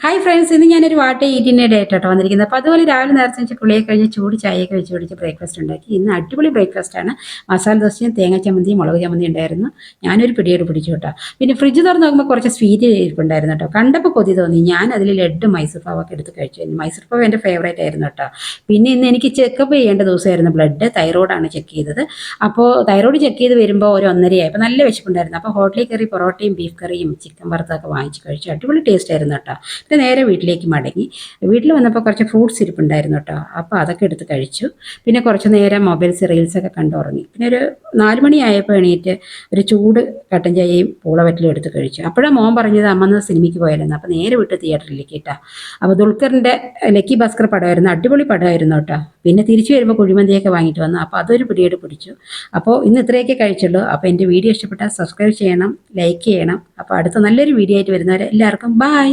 Hi friends, ഇന്ന് ഞാനൊരു വാട്ട ഈറ്റിൻ്റെ date കേട്ടോ വന്നിരിക്കുന്നത്. അപ്പോൾ അതുപോലെ രാവിലെ നേരത്തെ വെച്ച് കുളിയൊക്കെ കഴിഞ്ഞ് ചൂട് ചായയൊക്കെ വെച്ച് പിടിച്ച് ബ്രേക്ക്ഫാസ്റ്റ് ഉണ്ടാക്കി. ഇന്ന് അടിപൊളി ബ്രേക്ക്ഫാസ്റ്റാണ്. മസാല ദോശയും തേങ്ങ ചമ്മന്തിയും മുളക് ചമ്മന്തി ഉണ്ടായിരുന്നു. ഞാനൊരു പിടിയോട് പിടിച്ചു കേട്ടോ. പിന്നെ ഫ്രിഡ്ജ് തുറന്ന് നോക്കുമ്പോൾ കുറച്ച് സ്വീറ്റ് ഇരിപ്പുണ്ടായിരുന്നു കേട്ടോ. കണ്ടപ്പോൾ കൊതി തോന്നി. ഞാൻ അതിൽ ലഡ്ഡും മൈസൂർ പാവൊക്കെ എടുത്ത് കഴിച്ചു. മൈസൂർ പാവ് എൻ്റെ ഫേവറേറ്റ് ആയിരുന്നു കേട്ടോ. പിന്നെ ഇന്ന് എനിക്ക് ചെക്കപ്പ് ചെയ്യേണ്ട ദിവസമായിരുന്നു. ബ്ലഡ് തൈറോയിഡാണ് ചെക്ക് ചെയ്തത്. അപ്പോൾ തൈറോയിഡ് ചെക്ക് ചെയ്ത് വരുമ്പോൾ ഒരു 1:30 അപ്പോൾ നല്ല വിശപ്പുണ്ടായിരുന്നു. അപ്പോൾ ഹോട്ടലിൽ കയറി പൊറോട്ടയും ബീഫ് കറിയും ചിക്കൻ വറുത്തൊക്കെ വാങ്ങിച്ച് കഴിച്ചു. അടിപൊളി ടേസ്റ്റ് ആയിരുന്നു കേട്ടോ. പിന്നെ നേരെ വീട്ടിലേക്ക് മടങ്ങി. വീട്ടിൽ വന്നപ്പോൾ കുറച്ച് ഫ്രൂട്ട്സ് ഇരിപ്പുണ്ടായിരുന്നു കേട്ടോ. അപ്പോൾ അതൊക്കെ എടുത്ത് കഴിച്ചു. പിന്നെ കുറച്ച് നേരം മൊബൈൽസ് റീൽസൊക്കെ കണ്ടുറങ്ങി. പിന്നെ ഒരു 4 മണിയായപ്പോൾ എണീറ്റ് ഒരു ചൂട് കട്ടൻ ചായയും പൂളവറ്റലും എടുത്ത് കഴിച്ചു. അപ്പോഴാണ് മോൻ പറഞ്ഞത് അമ്മന്ന് സിനിമയ്ക്ക് പോയായിരുന്നു. അപ്പോൾ നേരെ വിട്ട് തിയേറ്ററിലേക്ക് കേട്ടോ. അപ്പോൾ ദുൽഖറിൻ്റെ ലക്കി ഭാസ്കർ പടമായിരുന്നു. അടിപൊളി പടമായിരുന്നു കേട്ടോ. പിന്നെ തിരിച്ചു വരുമ്പോൾ കുഴിമന്തിയൊക്കെ വാങ്ങിയിട്ട് വന്നു. അപ്പോൾ അതൊരു പിടിയോട് പിടിച്ചു. അപ്പോൾ ഇന്ന് ഇത്രയൊക്കെ കഴിച്ചുള്ളൂ. അപ്പോൾ എൻ്റെ വീഡിയോ ഇഷ്ടപ്പെട്ടാൽ സബ്സ്ക്രൈബ് ചെയ്യണം, ലൈക്ക് ചെയ്യണം. അപ്പോൾ അടുത്ത നല്ലൊരു വീഡിയോ ആയിട്ട് വരുന്നവരെ എല്ലാവർക്കും ബൈ.